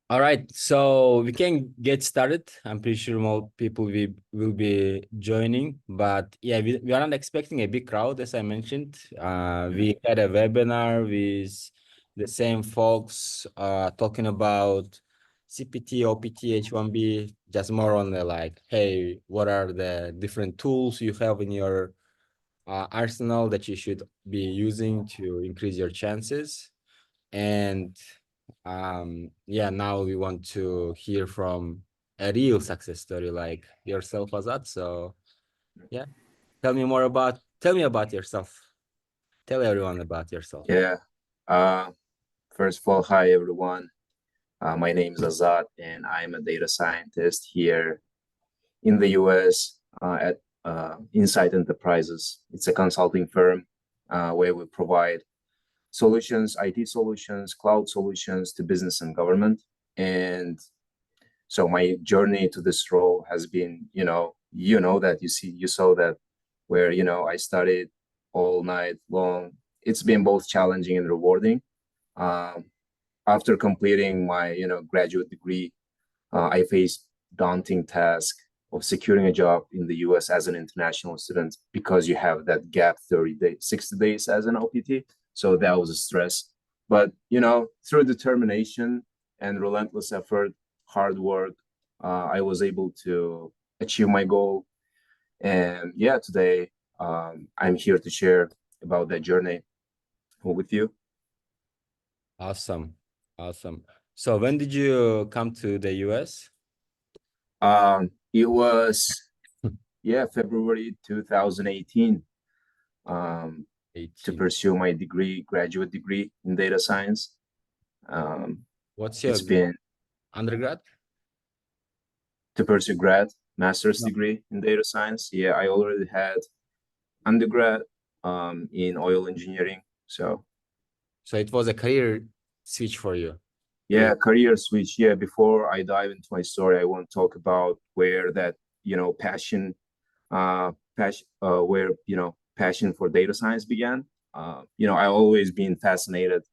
All right, so we can get started. I'm pretty sure more people will be joining, but yeah, we are not expecting a big crowd, as I mentioned. We had a webinar with the same folks talking about CPT, OPT, H1B, just more on the like, hey, what are the different tools you have in your arsenal that you should be using to increase your chances? And yeah, now we want to hear from a real success story like yourself, Azat. So yeah, tell me about yourself. Tell everyone about yourself. Yeah. Uh, First of all, hi everyone. My name is Azat, and I'm a data scientist here in the US at Insight Enterprises. It's a consulting firm where we provide solutions, IT solutions, cloud solutions to business and government. And so my journey to this role has been, that you saw that where, I studied all night long. It's been both challenging and rewarding. Um, After completing my graduate degree, I faced daunting task of securing a job in the US as an international student because you have that gap 30 days, 60 days as an OPT. So that was a stress. But through determination and relentless effort, hard work, I was able to achieve my goal. And yeah, today I'm here to share about that journey with you. Awesome. Awesome. So when did you come to the US? It was February 2018 to 18. pursue my graduate degree in data science. What's your It's been undergrad? to pursue master's No. degree in data science. Yeah, I already had undergrad in oil engineering. So So it was a career switch for you. yeah, career switch. Yeah, before I dive into my story, I want to talk about where that passion for data science began. I always been fascinated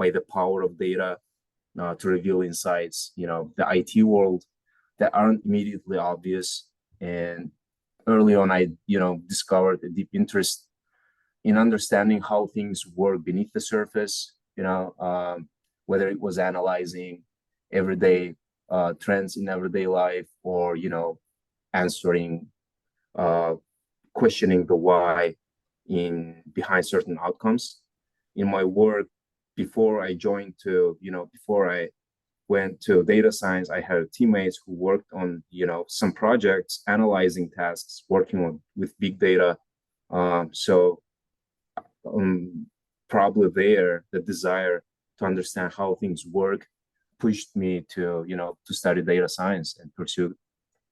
by the power of data to reveal insights, the IT world that aren't immediately obvious. And early on, I, discovered a deep interest in understanding how things work beneath the surface, whether it was analyzing everyday trends in everyday life or, answering, uh, questioning the why in behind certain outcomes. In my work, before I went to data science, I had teammates who worked on, some projects, analyzing tasks, working with big data. So um, probably there, the desire to understand how things work pushed me to, to study data science and pursue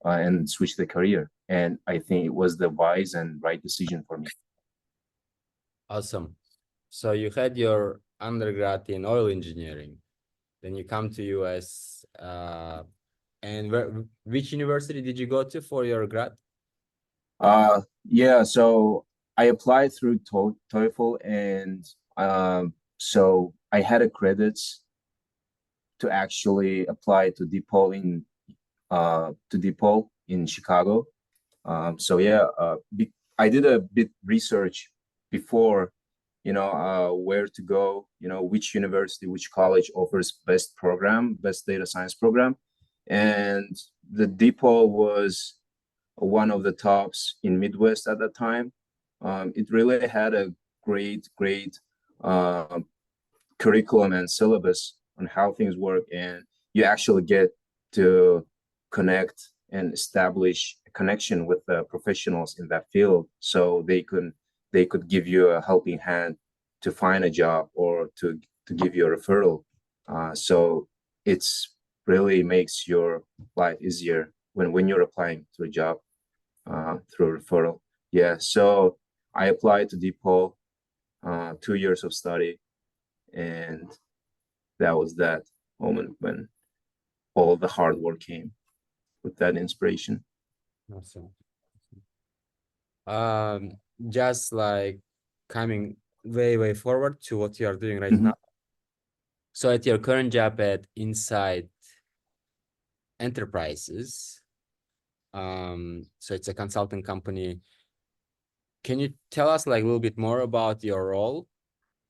and switch the career. And I think it was the wise and right decision for me. Awesome. So you had your undergrad in oil engineering, then you come to US. And which university did you go to for your grad? Yeah, so I applied through TOEFL, and so I had a credits to actually apply to DePaul in Chicago. So yeah, I did a bit research before, where to go, which university, which college offers best data science program, and the DePaul was one of the tops in Midwest at that time. It really had a great uh, curriculum and syllabus on how things work, and you actually get to connect and establish a connection with the professionals in that field, so they could give you a helping hand to find a job or to give you a referral. So it's really makes your life easier when you're applying to a job through referral. Yeah, so I applied to DePaul, 2 years of study, and that was that moment when all the hard work came with that inspiration. Awesome. Um, just like coming way forward to what you are doing right Mhm. now. So at your current job at Insight Enterprises, so it's a consulting company. Can you tell us like a little bit more about your role?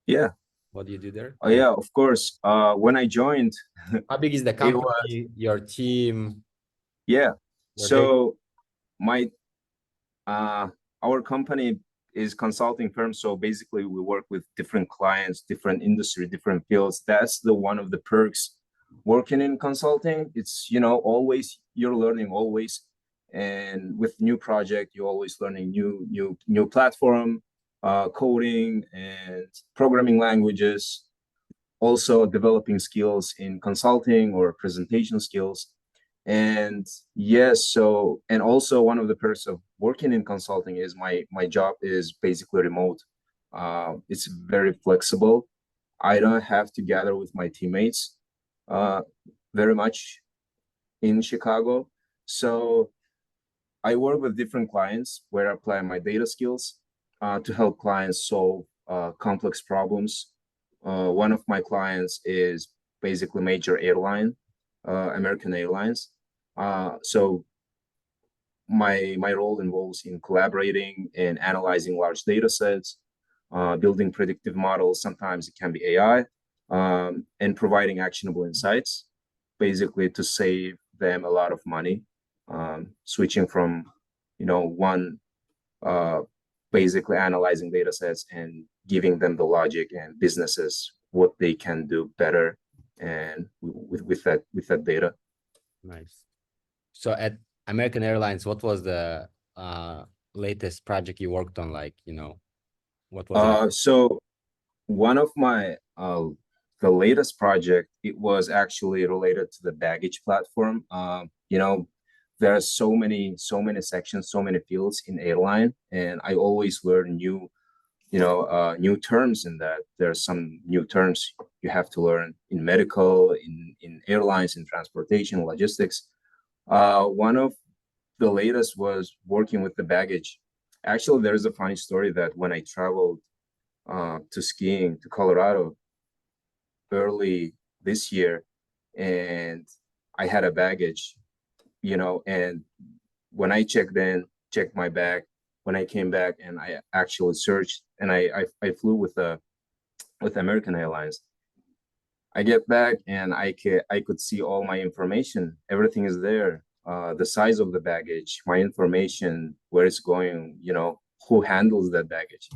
Yeah. What do you do there? Oh And yeah, of course. When I joined, how big is the it was company, your team, yeah. your day? So my uh our company is consulting firm. So basically we work with different clients, different industry, different fields. That's the one of the perks working in consulting. It's, you know, always you're learning always. And with new project, you're always learning new platform, coding and programming languages, also developing skills in consulting or presentation skills. And yes, so and also one of the perks of working in consulting is my job is basically remote. It's very flexible. I don't have to gather with my teammates uh, very much in Chicago. So I work with different clients where I apply my data skills to help clients solve complex problems. One of my clients is basically major airline, American Airlines. So my role involves in collaborating and analyzing large data sets, building predictive models. Sometimes it can be AI, and providing actionable insights, basically to save them a lot of money. Switching from, you know, one uh, basically analyzing data sets and giving them the logic and businesses what they can do better and with that data. Nice. So at American Airlines, what was the uh latest project you worked on? Like, what was it? So one of my the latest project, it was actually related to the baggage platform. You know, there are so many sections, so many fields in airline, and I always learn new terms in that. There are some new terms you have to learn in medical, in airlines, in transportation, logistics. One of the latest was working with the baggage. Actually, there's a funny story that when I traveled to skiing to Colorado early this year, and I had a baggage, and when I checked my bag, when I came back and I actually searched, and I flew with American Airlines. I get back and I could see all my information. Everything is there. The size of the baggage, my information, where it's going, who handles that baggage.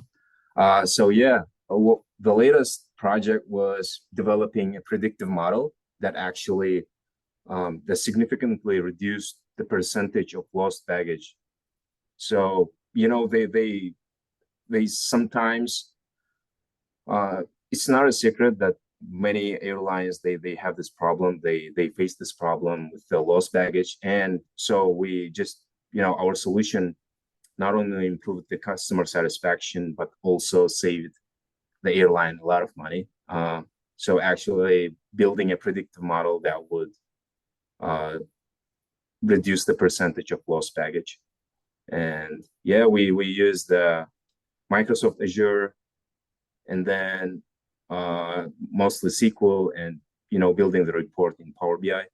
So yeah, the latest project was developing a predictive model that actually that significantly reduced the percentage of lost baggage. So they sometimes it's not a secret that many airlines they have this problem. They face this problem with the lost baggage, and so we just our solution not only improved the customer satisfaction but also saved the airline a lot of money. So actually building a predictive model that would uh, reduce the percentage of lost baggage. And yeah, we use the Microsoft Azure, and then mostly SQL, and building the report in Power BI.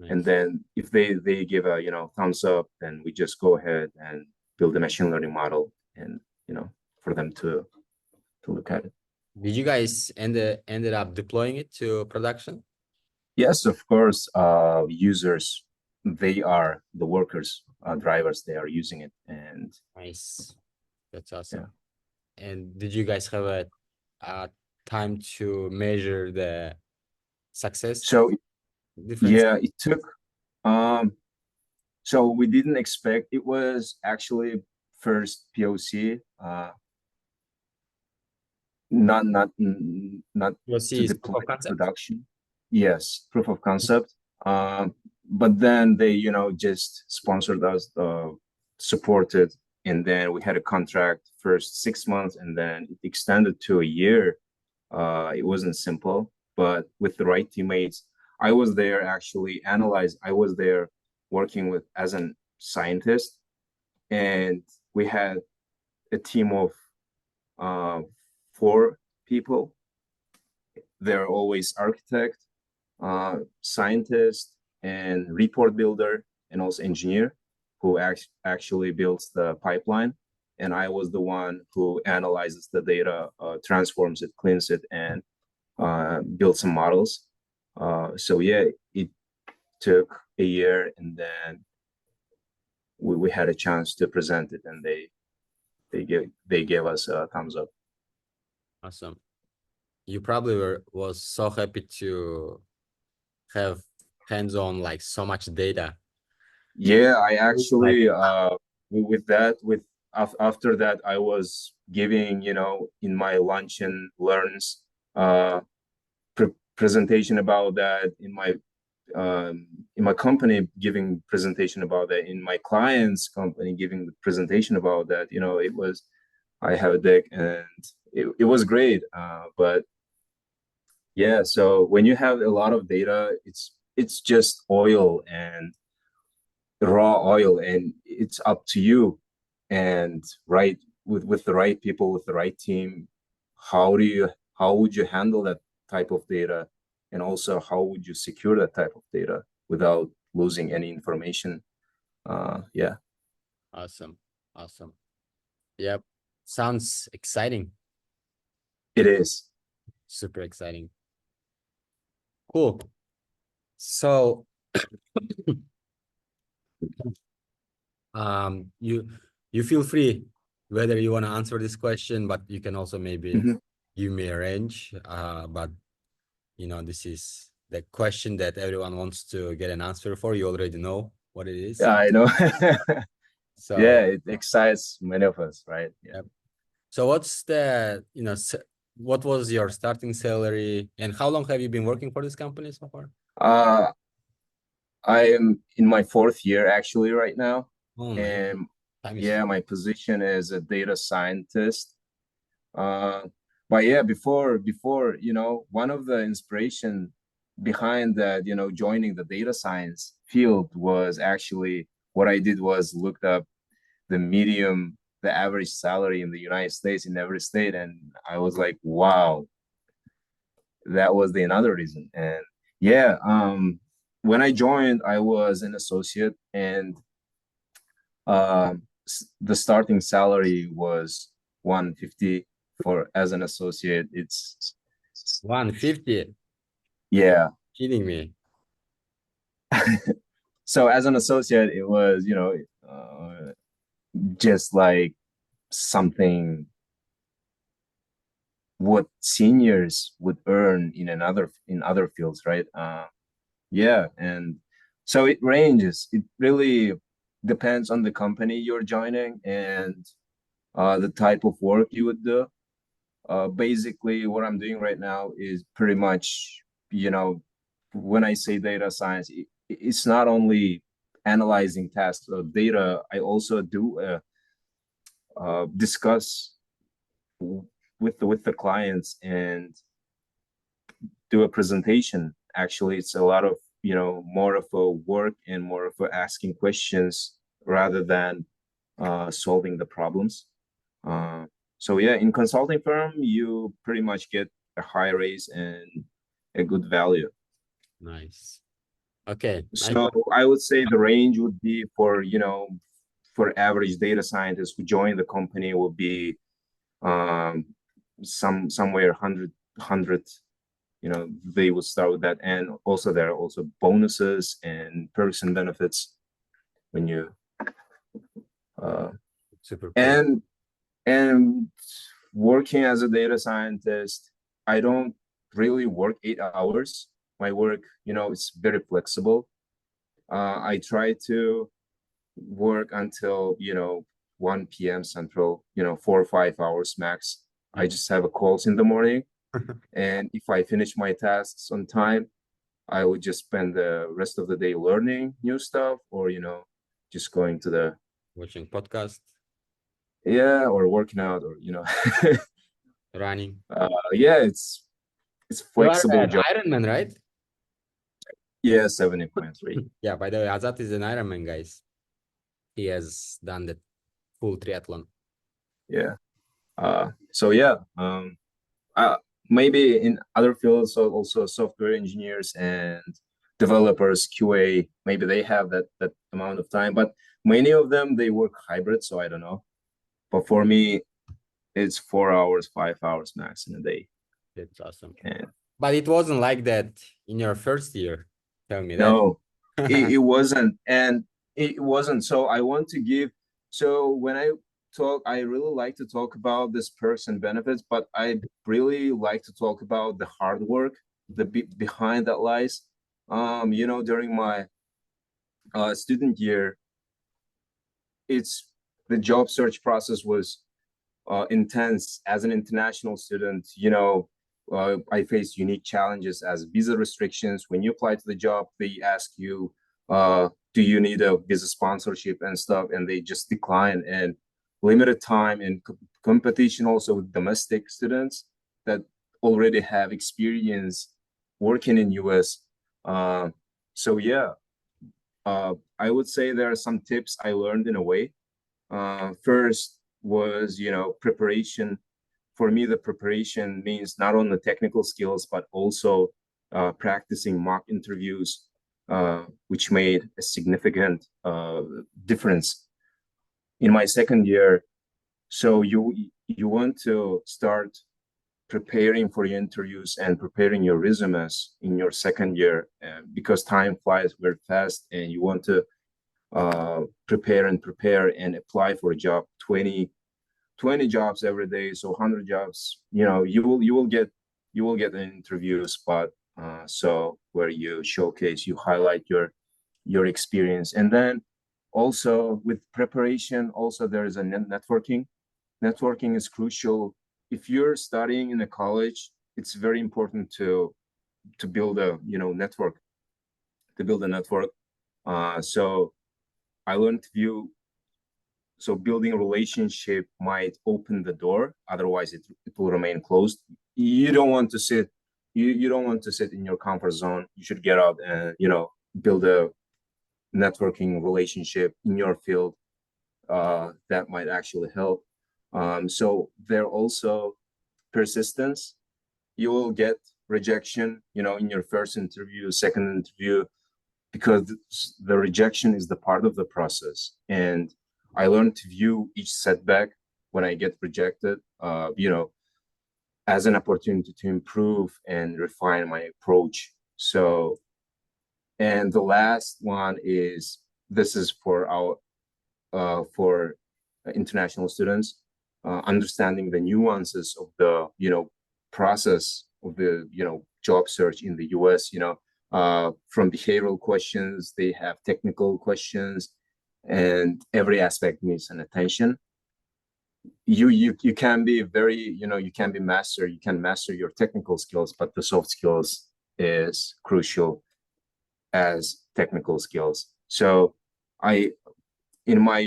And Nice. then if they give a thumbs up, then we just go ahead and build a machine learning model, and for them to look at it. Did you guys ended up deploying it to production? Yes, of course. Users, they are the workers, drivers. They are using it, and Nice. That's yeah. awesome. And did you guys have a time to measure the success So difference? yeah, it took. Um, so we didn't expect it was actually first POC, not You'll to see is proof deploy of to concept. production. Yes, proof of concept. But then they, just sponsored us, supported, and then we had a contract first 6 months, and then it extended to a year. It wasn't simple, but with the right teammates, I was there actually analyze. I was there working with as a scientist, and we had a team of uh, 4 people they're always architect, scientist, and report builder, and also engineer who actually builds the pipeline. And I was the one who analyzes the data, transforms it, cleans it, and builds some models. So yeah, it took a year, and then we had a chance to present it, and they gave us a thumbs up. Awesome. You probably was so happy to have hands-on like so much data. Yeah, I actually with that after that I was giving, you know, in my lunch and learns presentation about that, in my company giving presentation about that, in my client's company giving the presentation about that. You know, it was, I have a deck, and it was great. But yeah, so when you have a lot of data, it's just oil and raw oil, and it's up to you, and right, with the right people, with the right team, how would you handle that type of data, and also how would you secure that type of data without losing any information. Yeah. Awesome. Awesome. Yep. Sounds exciting. It is. Super exciting. Cool. So you feel free whether you want to answer this question, but you can also maybe give me a range. But you know, this is the question that everyone wants to get an answer for. You already know what it is. Yeah, I know. So yeah, it excites many of us, right? Yeah. yep. So what's the, you know, what was your starting salary, and how long have you been working for this company so far? I am in my fourth year actually right now. Oh, nice. And Time is yeah, my position is a data scientist. But yeah, before, you know, one of the inspiration behind that, you know, joining the data science field was actually, what I did was looked up the average salary in the United States in every state, and I was like, wow, that was the another reason. And yeah, when I joined, I was an associate, and the starting salary was 150 for as an associate. It's 150. yeah. Kidding me. So as an associate, it was, you know, just like something what seniors would earn in other fields, right? Yeah, and so it ranges. It really depends on the company you're joining, and the type of work you would do. Basically, what I'm doing right now is pretty much, you know, when I say data science, it's not only analyzing tasks of data. I also do discuss with the clients and do a presentation. Actually, it's a lot of, you know, more of a work and more of a asking questions rather than solving the problems. So yeah, in consulting firm, you pretty much get a high raise and a good value. Nice. Okay. So I would say the range would be for, you know, for average data scientists who join the company will be somewhere 100, you know, they will start with that. And also there are also bonuses and perks and benefits when you Super cool. And working as a data scientist, I don't really work 8 hours. My work, you know, it's very flexible. I try to work until, you know, 1 p.m. Central, you know, 4 or 5 hours max. I just have a calls in the morning. And if I finish my tasks on time, I would just spend the rest of the day learning new stuff, or, you know, just going to the Watching podcast, yeah, or working out, or, you know, running. yeah, it's You are flexible an job. Ironman, right? Yeah, 70.3. Yeah, by the way, Azat is an Ironman, guys. He has done the full triathlon. Yeah. So yeah, maybe in other fields, so also software engineers and developers, QA, maybe they have that amount of time, but many of them, they work hybrid, so I don't know. But for me, it's 4 hours, 5 hours max in a day. That's awesome. And But it wasn't like that in your first year. Tell me that. no, it wasn't. And it wasn't. So I want to give, so when I talk, I really like to talk about this perks and benefits, but I really like to talk about the hard work, the behind that lies. During my student year, it's the job search process was intense. As an international student, I faced unique challenges as visa restrictions. When you apply to the job, they ask you, do you need a visa sponsorship and stuff, and they just decline. And limited time and competition also with domestic students that already have experience working in US. So yeah, I would say there are some tips I learned in a way. First was, preparation. For me, the preparation means not only technical skills, but also practicing mock interviews, which made a significant difference in my second year. So you want to start preparing for your interviews and preparing your resumes in your second year, because time flies very fast, and you want to prepare and apply for a job. 20 jobs every day, so 100 jobs. You will get an interview spot, so where you showcase, you highlight your experience. And then also with preparation, also there is a networking. Networking is crucial. If you're studying in a college, it's very important to build a network, to build a network. So I learned to view, so building a relationship might open the door, otherwise it will remain closed. You don't want to sit, you don't want to sit in your comfort zone. You should get out and build a networking relationship in your field. That might actually help. So there also persistence. You will get rejection, in your first interview, second interview, because the rejection is the part of the process. And I learned to view each setback when I get rejected, as an opportunity to improve and refine my approach. So, and the last one is, this is for our for international students, understanding the nuances of the process of the job search in the US. From behavioral questions, they have technical questions, and every aspect needs an attention. You can be very, you can be master, you can master your technical skills, but the soft skills is crucial as technical skills. So I in my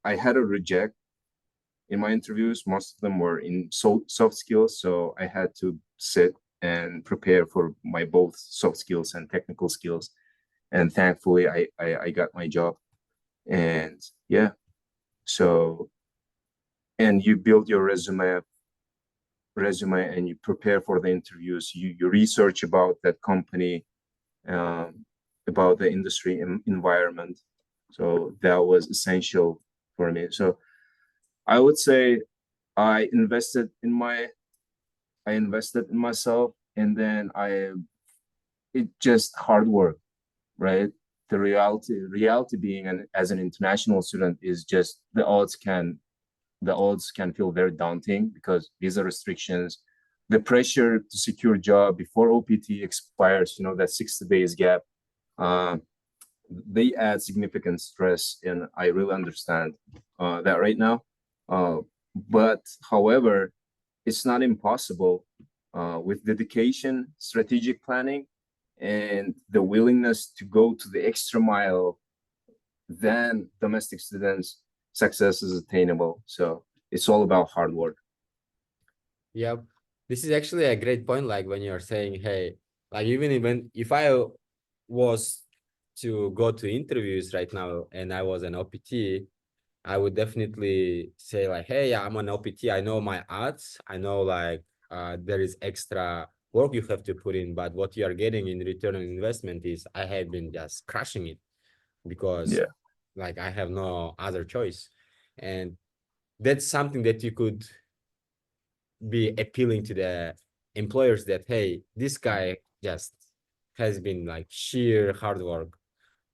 I had a reject in my interviews. Most of them were in soft skills, so I had to sit and prepare for my both soft skills and technical skills. And thankfully, I got my job. And yeah, so, and you build your resume, and you prepare for the interviews. You research about that company, about the industry environment. So that was essential for me. So I would say I invested in myself, and then it just hard work, right? The reality being, as an international student, is just the odds can feel very daunting, because visa restrictions, the pressure to secure a job before OPT expires, that 60 days gap, they add significant stress, and I really understand that right now. But however, it's not impossible, with dedication, strategic planning, and the willingness to go to the extra mile. Then domestic students' success is attainable. So it's all about hard work. Yep. This is actually a great point. Like when you're saying, hey, like even if I was to go to interviews right now and I was an OPT, I would definitely say like, hey, I'm an OPT. I know my odds. I know like there is extra work you have to put in, but what you are getting in return on investment is I have been just crushing it because Yeah. like I have no other choice. And that's something that you could be appealing to the employers that, hey, this guy just has been like sheer hard work.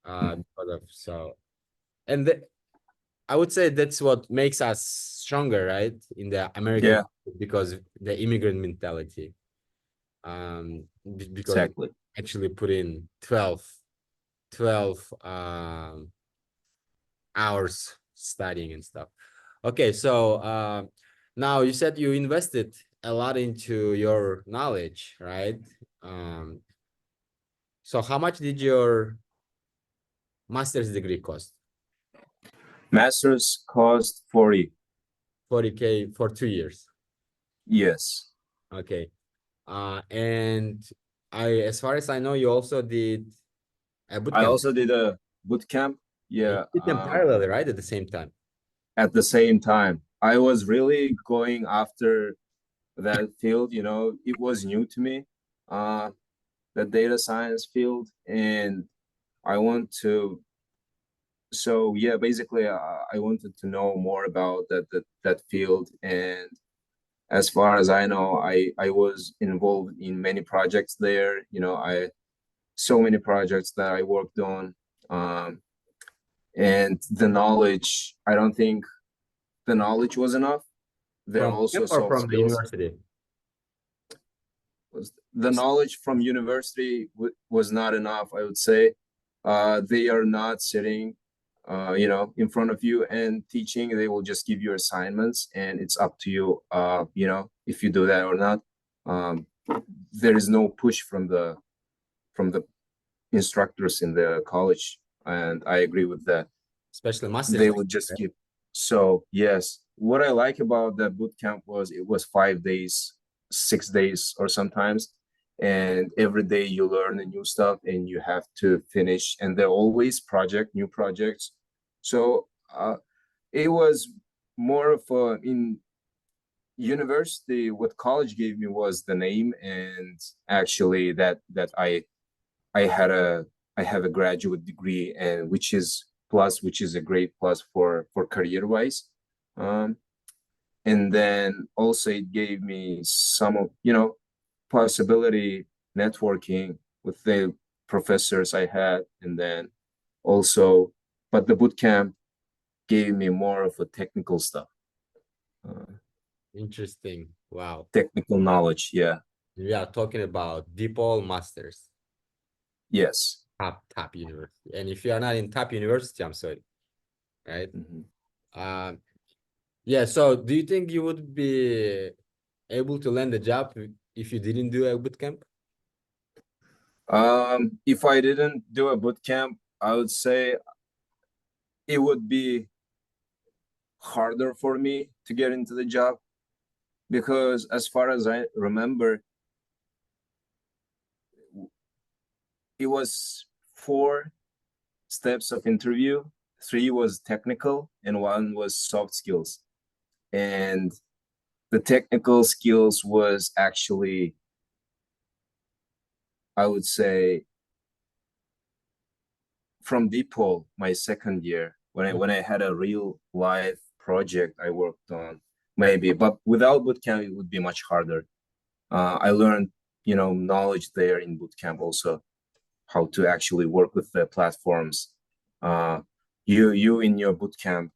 Because of, so, and I would say that's what makes us stronger, right? In the American, Yeah, because the immigrant mentality. Because we exactly. actually put in 12 hours studying and stuff. Okay, so now you said you invested a lot into your knowledge, right? Um, so how much did your master's degree cost? Masters cost 40. 40K for 2 years. Yes. Okay. And as far as I know, you also did a boot I camp. also did a boot camp. You Yeah. did them parallel, right? At the same time. At the same time, I was really going after that field. You know, it was new to me, uh, the data science field, and I want to. So yeah, basically, I wanted to know more about that field. And as far as I know, I was involved in many projects there. You know, I so many projects that I worked on. Um, and the knowledge, I don't think the knowledge was enough. There are From also camp or soft from the skills. university? The knowledge from university was not enough, I would say. They are not sitting, you know, in front of you and teaching. They will just give you assignments, and it's up to you, you know, if you do that or not. Um, there is no push from the instructors in the college, and I agree with that. Especially master's They degree, would just right? give. So yes, what I like about that boot camp was it was 5 days, 6 days, or sometimes, and every day you learn a new stuff and you have to finish. And they're always new projects. So it was more of a in university. What college gave me was the name, and actually that I had a I have a graduate degree, and which is a great plus for career wise. Um, and then also it gave me some of, you know, possibility networking with the professors I had, and then also, but the boot camp gave me more of a technical stuff, uh, Interesting. Wow. technical knowledge. Yeah. We are talking about DePaul Masters, Yes. top university. And if you are not in top university, I'm sorry, right? Mhm. Um, yeah. So do you think you would be able to land a job if you didn't do a boot camp? If I didn't do a boot camp, I would say it would be harder for me to get into the job, because as far as I remember, it was 4 steps of interview. 3 was technical and 1 was soft skills. And the technical skills was actually, I would say, from DePaul, my second year, when I had a real life project I worked on, maybe. But without bootcamp, it would be much harder. I learned, you know, knowledge there in bootcamp also, how to actually work with the platforms. Uh, you in your bootcamp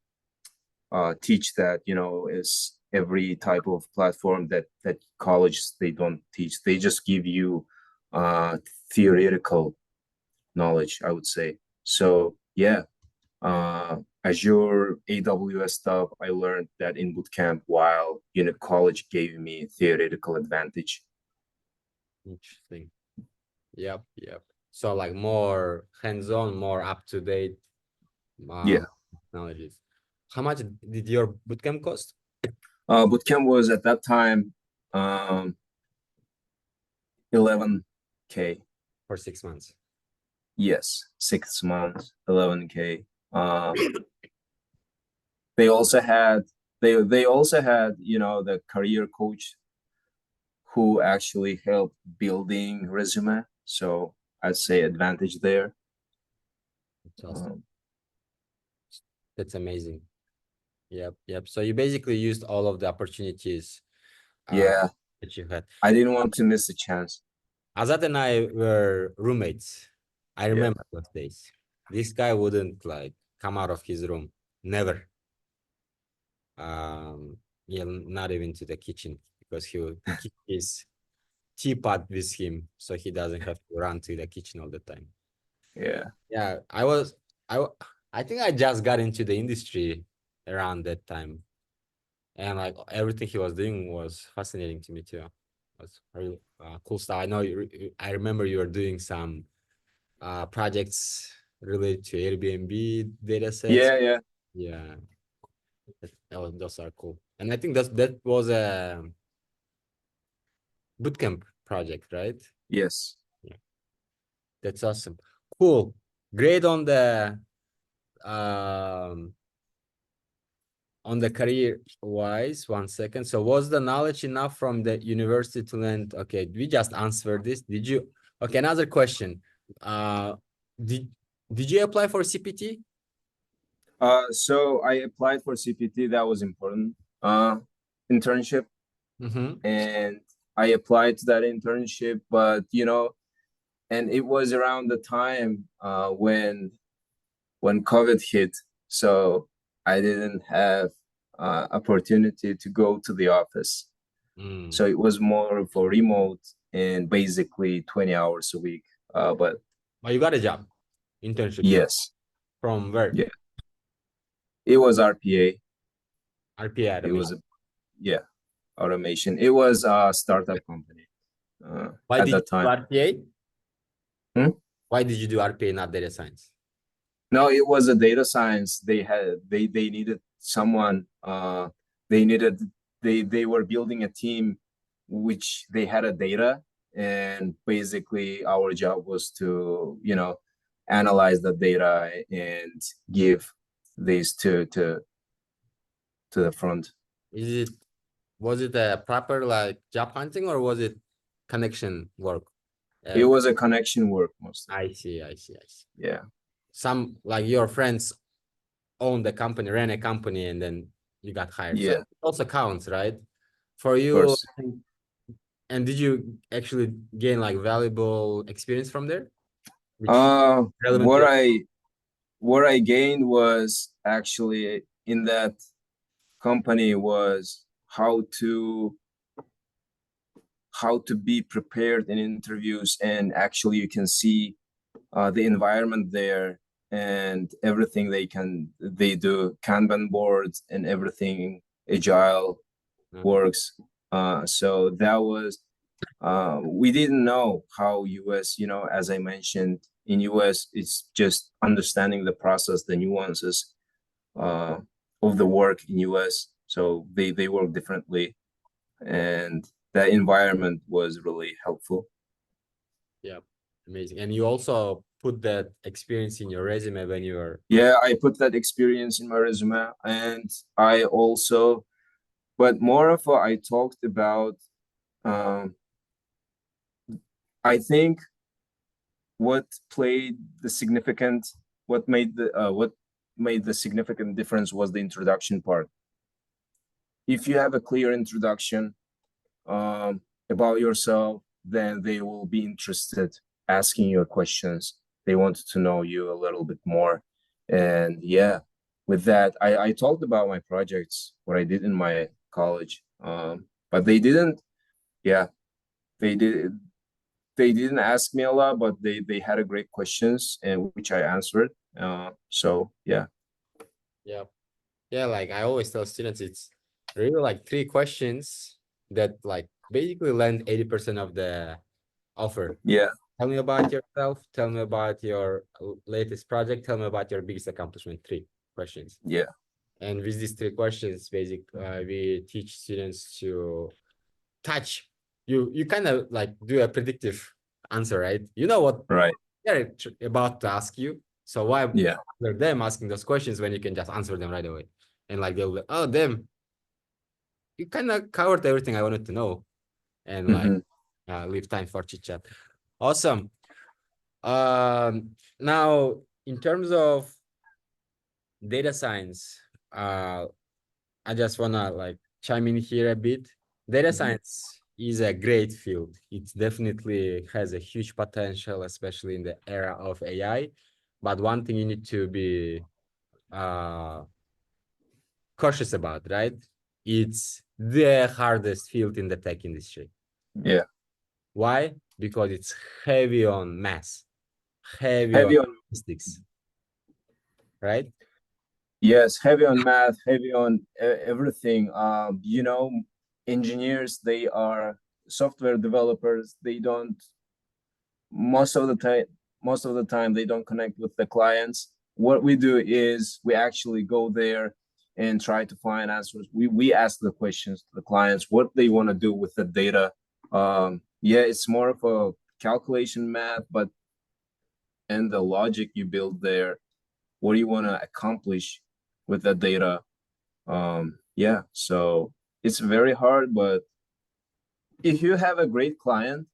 teach that, you know, is every type of platform that colleges they don't teach. They just give you theoretical knowledge, I would say. So yeah, Azure, AWS stuff, I learned that in bootcamp, while college gave me theoretical advantage. Interesting. Yep, yep. So like more hands-on, more up-to-date Yeah. technologies. How much did your bootcamp cost? Bootcamp was at that time 11K. For 6 months? Yes, 6 months, 11K. They also had they also had, you know, the career coach who actually helped building resume. So I'd say advantage there. That's awesome. Um, That's amazing. Yep, yep. So you basically used all of the opportunities uh yeah, that you had. I didn't want to miss the chance. Azat and I were roommates. I Yeah, remember those days. This guy wouldn't like come out of his room. Never. Um, yeah, not even to the kitchen because he would keep his teapot with him so he doesn't have to run to the kitchen all the time. yeah, Yeah, I think I just got into the industry around that time. And like everything he was doing was fascinating to me too. Was really cool stuff. I know I remember you were doing some projects related to Airbnb data sets. yeah, yeah. Yeah, those are cool. And I think that was a bootcamp project, right? Yes. Yeah, that's awesome. Cool. Great um on the career wise. 1 second. So was the knowledge enough from the university to land? Okay, we just answered this. Did you? Okay, another question. Did did you apply for CPT? So I applied for CPT. That was important. Internship, Mm-hmm. and I applied to that internship, but and it was around the time when COVID hit, so I didn't have opportunity to go to the office. Mm. So it was more for remote and basically 20 hours a week. But Oh, you got a job, internship job yes, from where? yeah, it was RPA. RPI It automation. was yeah, automation. It was a startup company Why at did you that do time. RPA? Hmm? Why did you do RPA, not data science? No, it was a data science. They needed someone. They needed they were building a team which they had a data, and basically our job was to analyze the data and give this to the front. Is it Was it a proper like job hunting or was it connection work? It Uh, was a connection work mostly. I see, I see, I see. Yeah. Some like your friends own the company, ran a company, and then you got hired. So Yeah, it also counts, right? For of you, course. and did you actually gain like valuable experience from there, which Uh, relevant to what your I what I gained was actually in that company was how to be prepared in interviews, and actually you can see the environment there and everything they do Kanban boards and everything agile works. So that was we didn't know how US, as I mentioned, in US it's just understanding the process, the nuances uh, of the work in US. So they work differently, and that environment was really helpful. yeah, amazing. And you also put that experience in your resume when you were Yeah, I put that experience in my resume, and I also, but more of I talked about. Um, I think what played the significant, what made the significant difference was the introduction part. If you have a clear introduction about yourself, then they will be interested asking you questions. They wanted to know you a little bit more. And yeah, with that, I talked about my projects, what I did in my college. But they didn't, yeah, they did they didn't ask me a lot, but they had a great questions and which I answered. So yeah. yeah. Yeah, like I always tell students, it's really like three questions that like basically land 80% of the offer. Yeah, Tell me about yourself. Tell me about your latest project. Tell me about your biggest accomplishment. Three questions. yeah, And with these three questions, we teach students to touch. You kind of like do a predictive answer, right? You know what right. they're about to ask you. So why Yeah, bother them asking those questions when you can just answer them right away? And like they'll be, oh, them, you kind of covered everything I wanted to know. and like leave time for chit chat. Awesome. Now in terms of data science, I just wanna like chime in here a bit. Data science is a great field. It definitely has a huge potential, especially in the era of AI. But one thing you need to be uh, cautious about, right? It's the hardest field in the tech industry. Yeah. Why? Because it's heavy on math, heavy on Heavy on, statistics, right? yes, heavy on math, heavy on everything. You know, engineers, they are software developers. They don't, most of the time, they don't connect with the clients. What we do is we actually go there and try to find answers. We ask the questions to the clients, what they want to do with the data. Yeah, it's more of a calculation math, but and the logic you build there, what do you want to accomplish with that data? Yeah, so it's very hard, but if you have a great client,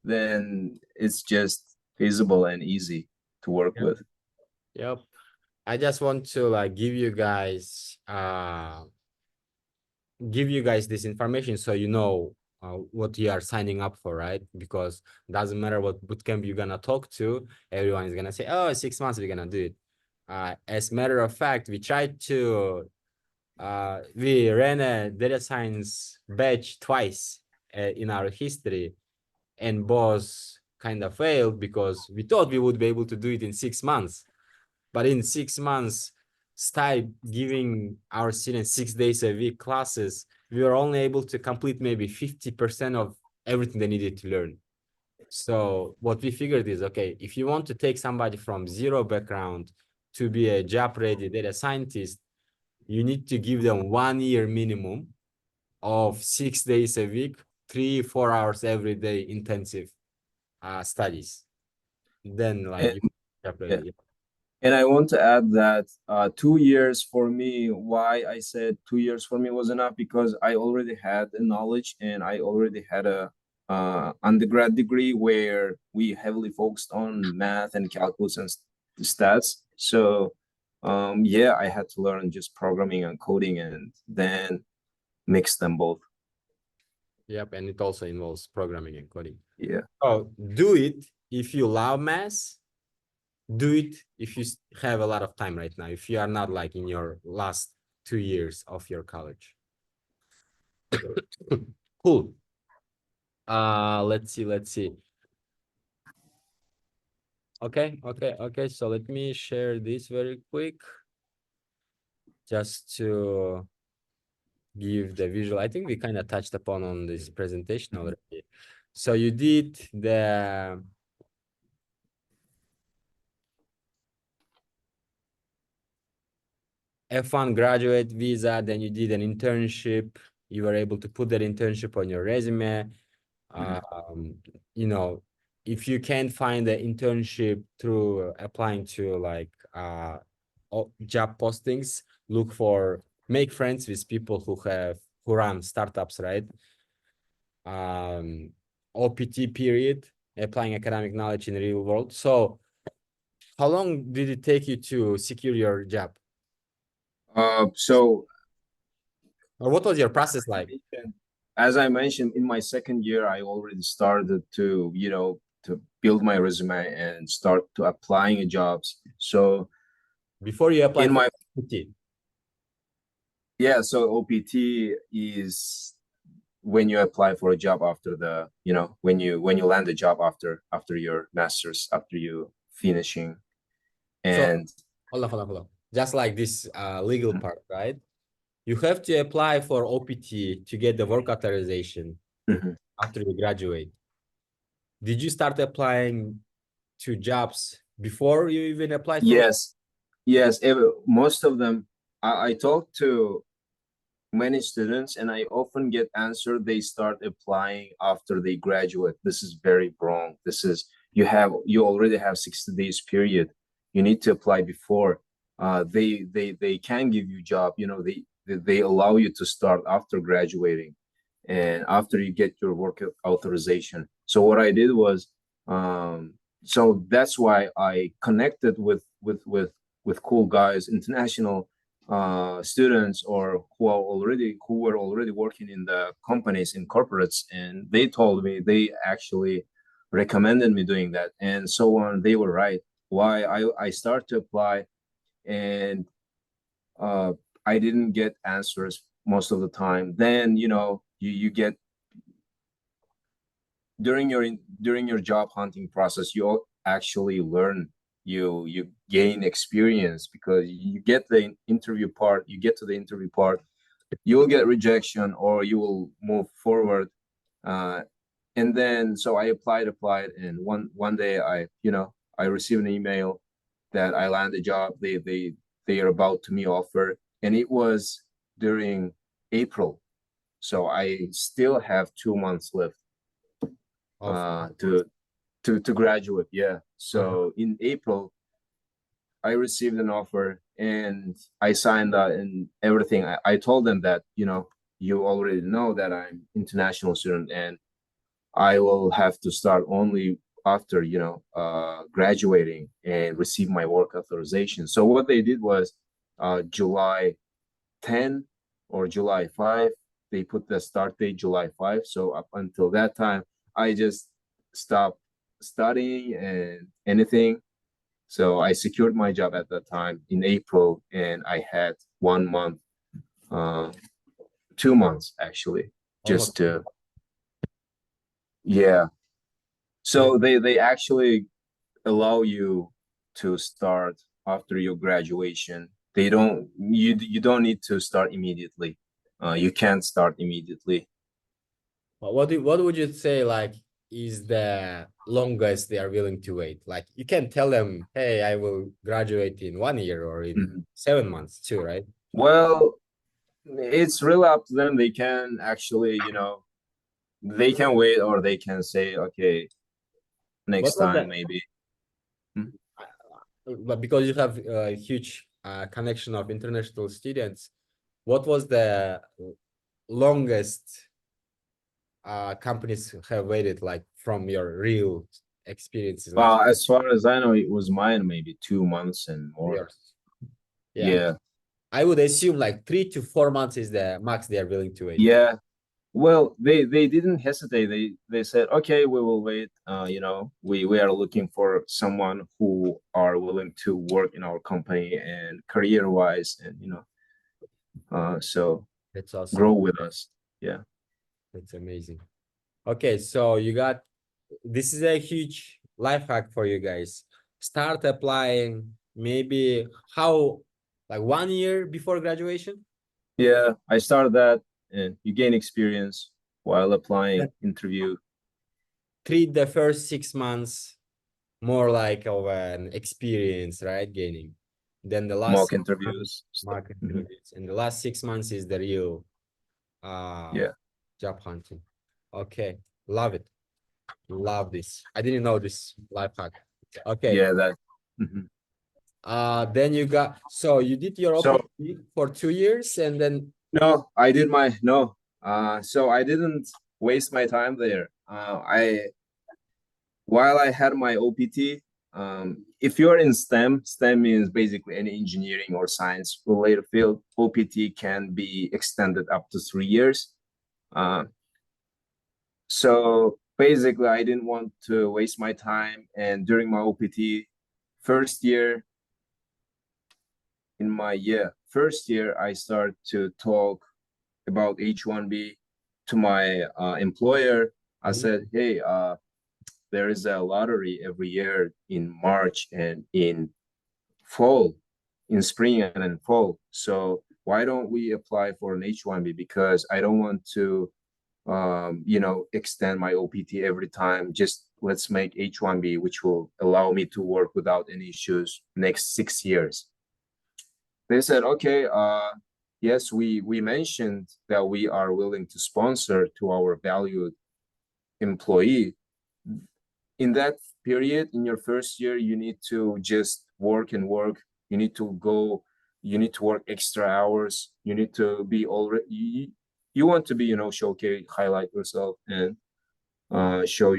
then it's just feasible and easy to work Yep. with. Yep. I just want to like give you guys this information so you know what you are signing up for, right? Because doesn't matter what bootcamp you're gonna talk to, everyone is gonna say, "Oh, 6 months we're gonna do it." As a matter of fact, we ran a data science batch twice in our history, and both kind of failed because we thought we would be able to do it in 6 months. But in 6 months, start giving our students 6 days a week classes, we were only able to complete maybe 50% of everything they needed to learn. So what we figured is, okay, if you want to take somebody from zero background to be a job-ready data scientist, you need to give them 1 year minimum of 6 days a week, 3-4 hours every day intensive studies. Then like And, you job yeah. ready. And I want to add that 2 years for me, why I said 2 years for me was enough, because I already had the knowledge and I already had a undergrad degree where we heavily focused on math and calculus and stats. So yeah, I had to learn just programming and coding and then mix them both. Yep, and it also involves programming and coding. Yeah. Oh, do it if you love math. Do it if you have a lot of time right now. If you are not like in your last 2 years of your college. Cool. Let's see. Okay. So let me share this very quick, just to give the visual. I think we kind of touched upon on this presentation already. So you did the F1 graduate visa, then you did an internship. You were able to put that internship on your resume. You know, if you can't find the internship through applying to like job postings, make friends with people who run startups, right? OPT period, applying academic knowledge in the real world. So how long did it take you to secure your job? So Or what was your process like? as I mentioned, in my second year, I already started to, to build my resume and start to applying jobs. So Before you applied in for my, OPT? yeah, so OPT is when you apply for a job after the, when you land a job after your master's, after you finishing. So And hold on. Just like this legal part, right? You have to apply for OPT to get the work authorization Mhm. after you graduate. Did you start applying to jobs before you even applied for? Yes, most of them, I talked to many students and I often get answered they start applying after they graduate. This is very wrong. You already have 60 days period. You need to apply before. They can give you job, they allow you to start after graduating. and after you get your work authorization. So what I did was, so that's why I connected with cool guys, international students, or who were already working in the companies, in corporates, and they told me, they actually recommended me doing that, and so on. They were right. Why I start to apply, and uh, I didn't get answers most of the time. Then you get during your job hunting process, you actually learn, you gain experience, because you get to the interview part, you will get rejection or you will move forward. uh, and then so I applied, and one day I received an email that I landed a job. They are about to me offer, and it was during April, so I still have 2 months left Of to graduate. Yeah. uh-huh. So in April, I received an offer and I signed that and everything. I told them that, you already know that I'm international student, and I will have to start only after, graduating and receive my work authorization. So what they did was, July 10 or July 5, they put the start date July 5. So up until that time, I just stopped studying and anything. So I secured my job at that time in April, and I had 1 month, uh, 2 months actually, Almost. just to, yeah. Yeah. So they actually allow you to start after your graduation. You don't need to start immediately. You can't start immediately. What would you say, like, is the longest they are willing to wait? Like, you can tell them, hey, I will graduate in 1 year or in Mhm. 7 months too, right? Well, it's really up to them. They can actually, they can wait, or they can say, okay, What next was time that? maybe. Mhm. But because you have a huge connection of international students, what was the longest companies have waited, like, from your real experiences, like As far as I know, it was mine maybe 2 months and more. yours? Yeah, Yeah, I would assume like 3 to 4 months is the max they are willing to wait. yeah. Well, they didn't hesitate. They said, okay, we will wait. We are looking for someone who are willing to work in our company and career wise, and so That's awesome. grow with us. Yeah. That's amazing. Okay, so you got, this is a huge life hack for you guys. Start applying maybe how, like 1 year before graduation. Yeah, I started that, and you gain experience while Yeah. applying, interview, Treat the first 6 months more like of an experience, right? Gaining. Then the last mock 6 months, interviews, stuff. market interviews, and the last 6 months is the real Yeah, job hunting. Okay, love it. Love this. I didn't know this life hack. Okay. yeah, that. Mhm. Then you got, so you did your So OPT for 2 years and then no, I did my no. So I didn't waste my time there. I While I had my OPT, if you're in STEM means basically any engineering or science related field, OPT can be extended up to 3 years. Uh, so basically, I didn't want to waste my time. And during my OPT, first year, first year, I started to talk about H1B to my employer. I mhm, said, hey, there is a lottery every year in March and in fall, in spring and in fall. So why don't we apply for an H1B? Because I don't want to, extend my OPT every time. Just let's make H1B, which will allow me to work without any issues next 6 years. They said, okay, yes, we mentioned that we are willing to sponsor to our valued employee. In that period, in your first year, you need to just work and work. You need to work extra hours. You need to be already you want to be, showcase, highlight yourself, and show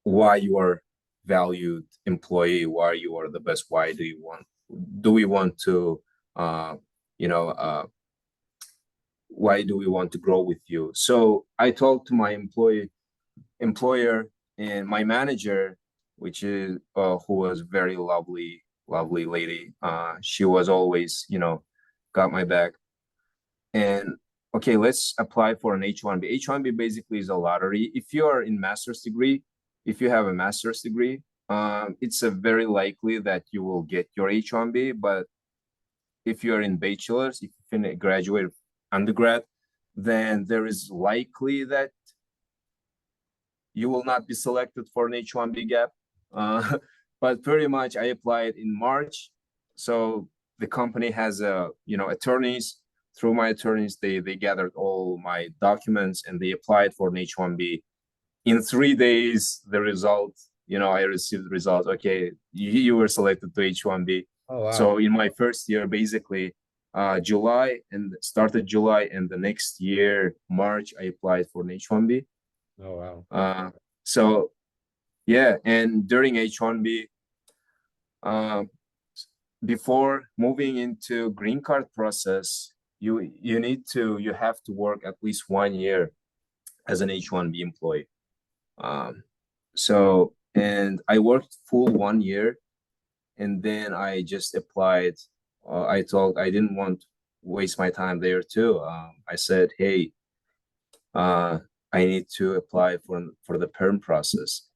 why you are valued employee, why you are the best, why do we want to, uh, you know, why do we want to grow with you? So I talked to my employer and my manager, which is who was very lovely lady. She was always, got my back. And okay, let's apply for an H1B. H1B basically is a lottery. If you are in master's degree, if you have a master's degree, it's a very likely that you will get your H1B. But if you're in bachelor's, if you graduate undergrad, then there is likely that you will not be selected for an H1B gap. But pretty much I applied in March. So the company has attorneys. Through my attorneys, they gathered all my documents and they applied for an H1B. In 3 days, the result, I received the result. Okay, you were selected to H1B. Oh wow. So in my first year, basically, July and started July, and the next year, March, I applied for an H1B. Oh wow. So yeah, and during H1B, before moving into green card process, you have to work at least 1 year as an H1B employee. So and I worked full 1 year, and then I just applied. I told I didn't want to waste my time there too. I said, hey, I need to apply for the perm process.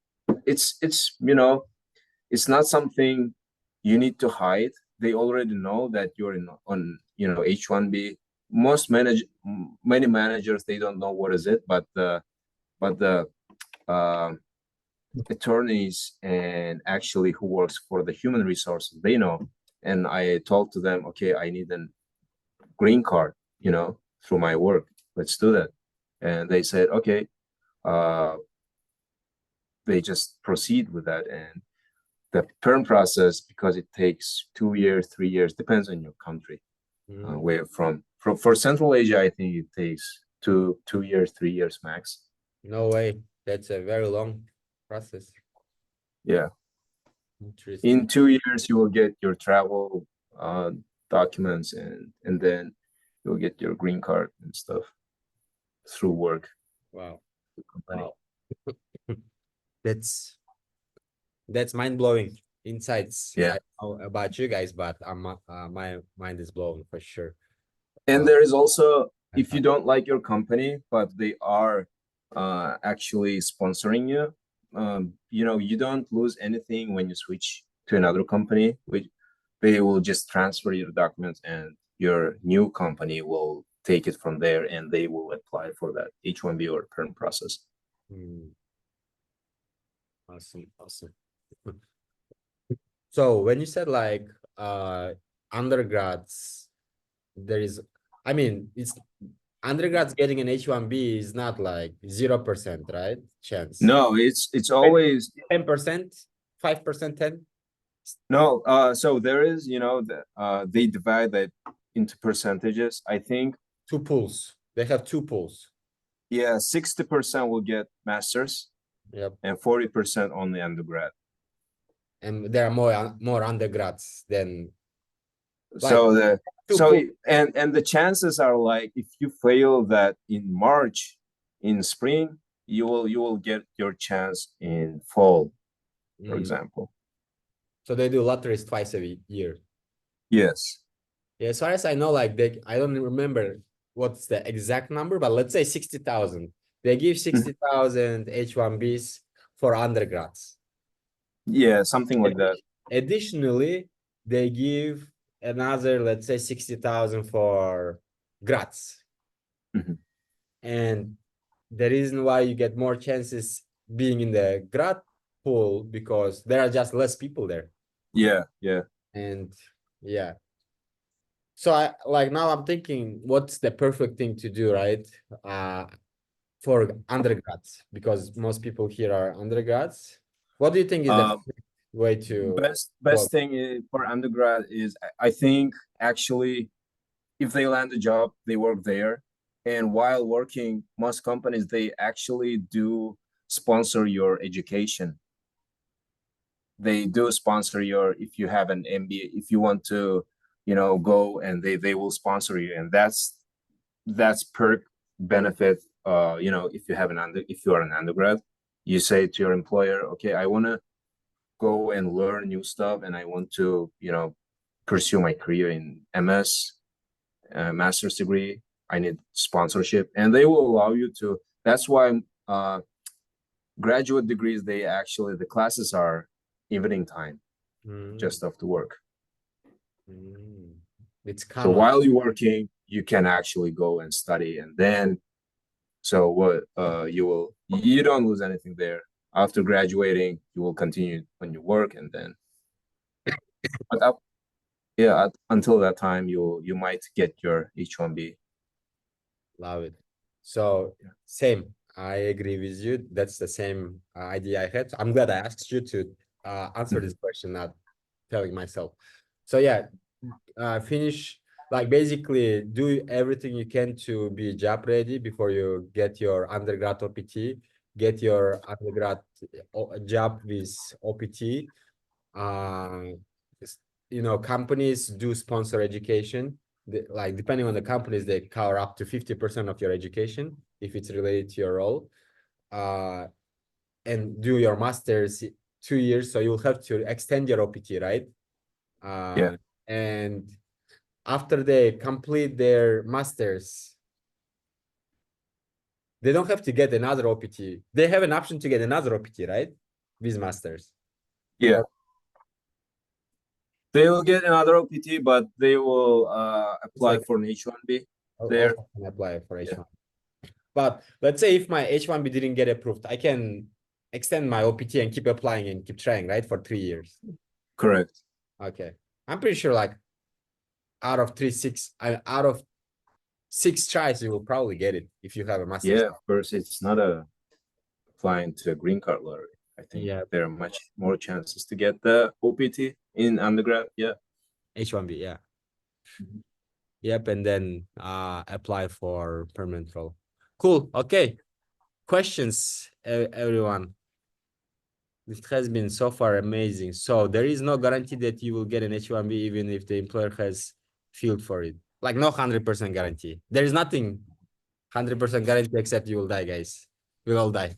It's it's not something you need to hide. They already know that you're on H1B. Many managers, they don't know what is it, but the uh, attorneys and actually who works for the human resources, they know. And I told to them, okay, I need a green card, through my work. Let's do that. And they said, okay. They just proceed with that. And the perm process, because it takes 2 years, 3 years, depends on your country, where from. For Central Asia, I think it takes two years, 3 years max. No way. That's a very long process. Yeah. Interesting. In 2 years, you will get your travel documents, and then you'll get your green card and stuff through work. Wow. Wow. That's mind-blowing insights. Yeah. I don't know about you guys, but my mind is blown for sure. And there is also, if you don't like your company, but they are actually sponsoring you, you don't lose anything when you switch to another company. Which they will just transfer your documents, and your new company will take it from there, and they will apply for that H1B or perm process. Awesome. So when you said like undergrads, it's undergrads getting an H1B is not like 0%, right? Chance. No, it's always 10%, 5%, 10. No, so there is, they divide that into percentages. I think Two pools. They have two pools. Yeah, 60% will get masters. Yep. And 40% only undergrad. And there are more undergrads than and the chances are like, if you fail that in March, in spring, you will get your chance in fall, for example. So they do lotteries twice a year. Yes. Yeah, as far as I know, like I don't remember what's the exact number, but let's say 60,000. They give 60,000 H1Bs for undergrads. Yeah, something like that. Additionally, they give another, let's say 60,000 for grads. And the reason why you get more chances being in the grad pool, because there are just less people there. Yeah. And yeah. So now I'm thinking, what's the perfect thing to do, right? For undergrads, because most people here are undergrads. What do you think is the way to best thing for undergrad is, I think, actually, if they land a job, they work there. And while working, most companies, they actually do sponsor your education. They do sponsor your, if you have an MBA, if you want to, go, and they will sponsor you. And that's perk benefit. If you have if you are an undergrad, you say to your employer, okay, I want to go and learn new stuff, and I want to, pursue my career in MS, master's degree. I need sponsorship, and they will allow you to. That's why graduate degrees, the classes are evening time, just after work. It's So common. while you're working, you can actually go and study, and then you don't lose anything there. After graduating, you will continue on your work, and then but until that time, you might get your H1B. Love it. So same. I agree with you. That's the same idea I had. I'm glad I asked you to answer this question, not telling myself. So yeah, finish, like basically do everything you can to be job ready before you get your undergrad OPT, get your undergrad job with OPT. Uh, companies do sponsor education. Like depending on the companies, they cover up to 50% of your education if it's related to your role. And do your master's 2 years, so you'll have to extend your OPT, right? Yeah. And after they complete their masters, they don't have to get another OPT. They have an option to get another OPT, right? With masters. Yeah. They will get another OPT, but they will apply for an H1B there. Also can apply for H1. But let's say if my H1B didn't get approved, I can extend my OPT and keep applying and keep trying, right? For 3 years. Correct. Okay. I'm pretty sure like out of 6 tries, you will probably get it if you have a master's. Yeah, of course, it's not applying to a green card lottery. I think there are much more chances to get the OPT in undergrad. Yeah. H1B, yeah. Yep, and then apply for permanent role. Cool. Okay. Questions, everyone. It has been so far amazing. So there is no guarantee that you will get an H1B even if the employer has filled for it. Like no 100% guarantee. There is nothing 100% guarantee except you will die, guys. We'll all die.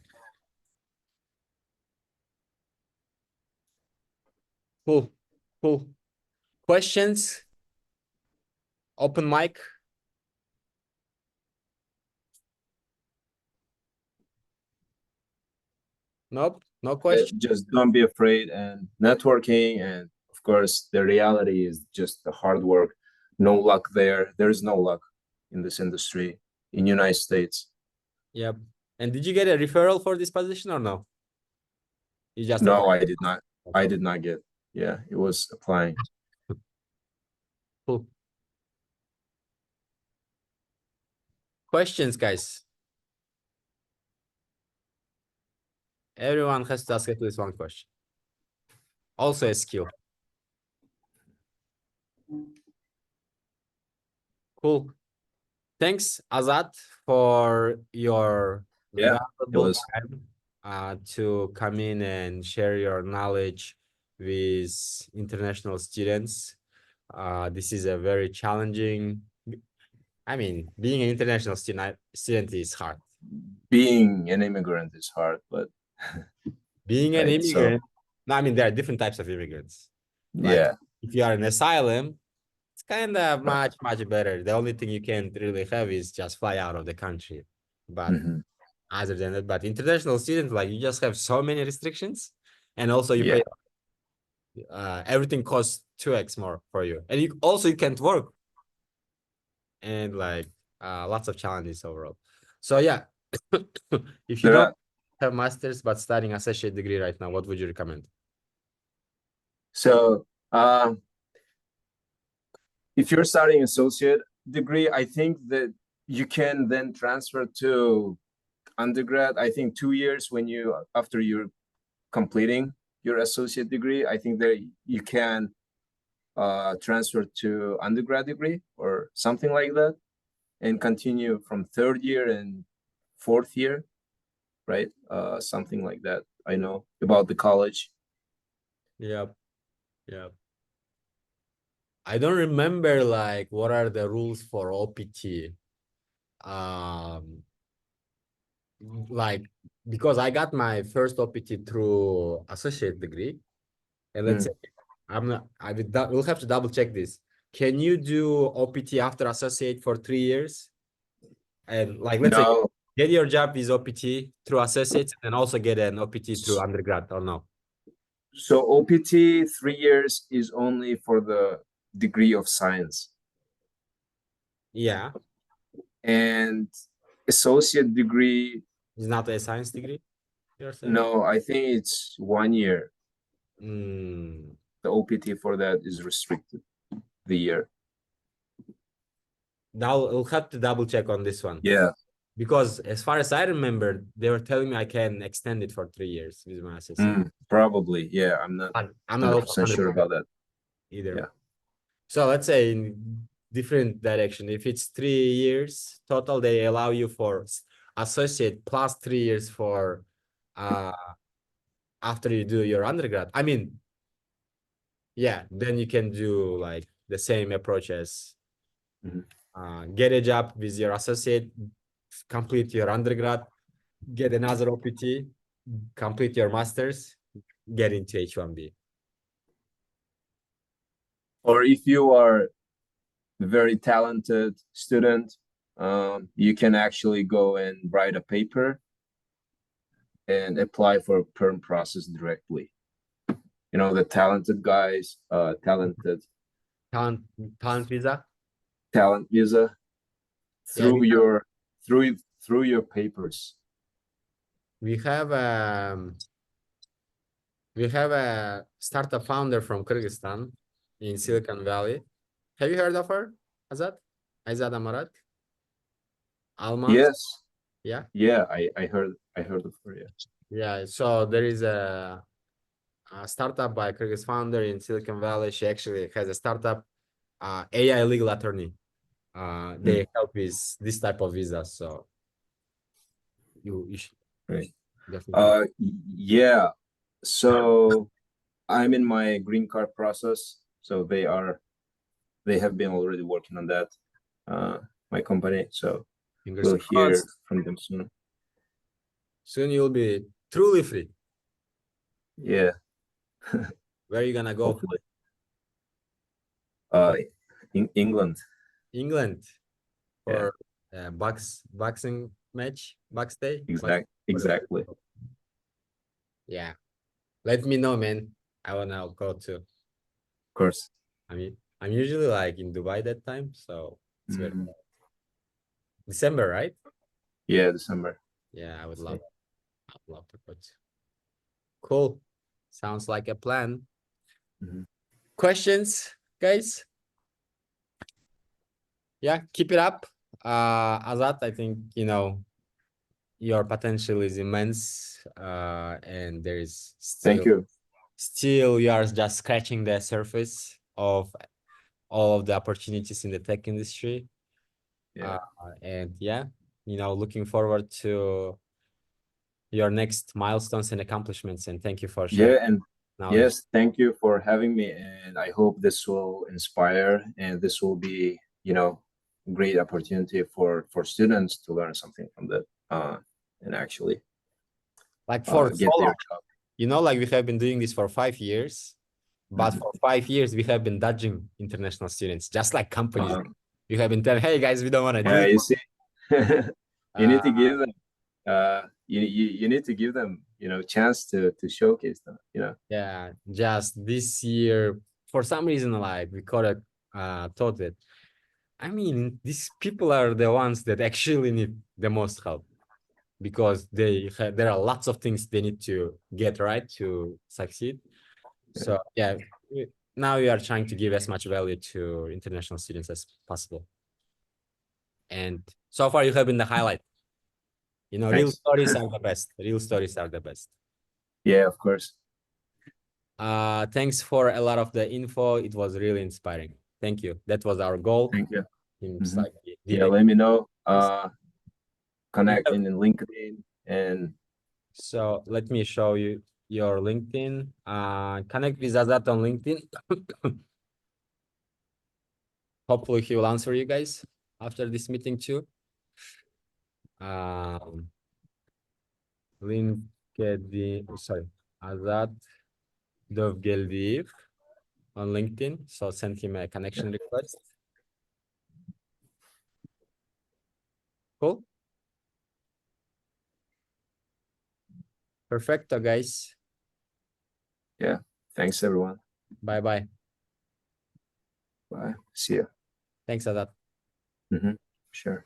Cool. Cool. Questions? Open mic. Nope. No question. Just don't be afraid, and networking, and of course the reality is just the hard work. No luck there. There's no luck in this industry in United States. Yep. And did you get a referral for this position or no? You just No, applied. I did not. I did not get. Yeah, it was applying. Cool. Questions, guys? Everyone has to ask at least one question. Also a skill. Cool. Thanks, Azat, for your valuable time to come in and share your knowledge with international students. This is a very challenging. I mean, being an international student is hard. Being an immigrant is hard, but being an immigrant, no, I mean, there are different types of immigrants. Like if you are an asylum, it's kind of much better. The only thing you can't really have is just fly out of the country. But other than that, but international students, like you just have so many restrictions, and also you pay everything costs 2x more for you, and you can't work, and like lots of challenges overall. So yeah, if you don't have masters but studying associate degree right now, what would you recommend? So if you're studying associate degree, I think that you can then transfer to undergrad. I think 2 years after you're completing your associate degree, I think that you can transfer to undergrad degree or something like that. and continue from third year and fourth year, right? Something like that. I know about the college. Yep. Yep. I don't remember like what are the rules for OPT. Like because I got my first OPT through associate degree, and let's say I'm not. We'll have to double check this. Can you do OPT after associate for 3 years? And like let's say No, get your job is OPT through associates, and also get an OPT through undergrad or no? so OPT 3 years is only for the degree of science, Yeah, and associate degree. it's not a science degree. You're saying? No, I think it's 1 year. Mm. The OPT for that is restricted the year. Now we'll have to double check on this one. Yeah. Because as far as I remember, they were telling me I can extend it for 3 years with my associate. Probably. Yeah. I'm not But I'm not also 100% sure 100% about that. either. Yeah. So let's say in different direction. If it's 3 years total, they allow you for associate plus 3 years for after you do your undergrad. I mean, yeah, then you can do like the same approach as get a job with your associate, complete your undergrad, get another OPT, complete your master's, get into H1B. Or if you are a very talented student, you can actually go and write a paper and apply for a perm process directly. You know, the talented guys, talented Talent, talent visa. talent visa Yeah, through your through your papers. we have a startup founder from Kyrgyzstan in Silicon Valley. Have you heard of her, Azat? Azat Amarat? Almaz? Yes. Yeah. Yeah, I heard of her. Yeah. Yeah. So there is a startup by Kyrgyz founder in Silicon Valley. She actually has a startup, AI legal attorney. They help with this type of visa. So you should Right. definitely. Yeah. So I'm in my green card process. So they have been already working on that. My company. So Fingers we'll hear crossed. from them soon. Soon you'll be truly free. Yeah. Where are you gonna go? Hopefully. In England. England Yeah. for boxing match, box day. Exactly. Yeah, let me know, man. I wanna go too. Of course. I mean, I'm usually like in Dubai that time, so it's very December, right? Yeah, December. Yeah, I would love. I'd love to go too. Cool. Sounds like a plan. Questions, guys? Yeah, keep it up. Azat, I think your potential is immense, and there is Thank you. still you are just scratching the surface of all of the opportunities in the tech industry. Yeah. And yeah, looking forward to your next milestones and accomplishments. And thank you for sharing Yeah, and knowledge. yes, thank you for having me. And I hope this will inspire and this will be, great opportunity for students to learn something from that and actually Like for so get long, their job. like we have been doing this for 5 years, but for 5 years we have been dodging international students, just like companies. You have been telling, hey guys, we don't want to do Yeah, it. you see, you need to Uh, give them you need to give them chance to showcase them. yeah, just this year, for some reason, like we could have thought that. I mean, these people are the ones that actually need the most help because there are lots of things they need to get right to succeed. So yeah, now we are trying to give as much value to international students as possible. And so far, you have been the highlight. Real Thanks. stories are the best. Real stories are the best. Yeah, of course. Thanks for a lot of the info. It was really inspiring. Thank you. That was our goal. Thank you. Seems Mhm. like he did Yeah, it. let me know. You Connect have- in LinkedIn and So let me show you your LinkedIn. Connect with Azat on LinkedIn. Hopefully he will answer you guys after this meeting too. LinkedIn, sorry, Azat Dovgeldiyev on LinkedIn. So send him a connection request. Cool. Perfecto, guys. yeah, thanks everyone. Bye bye. Bye. See ya. Thanks, Azat. Sure.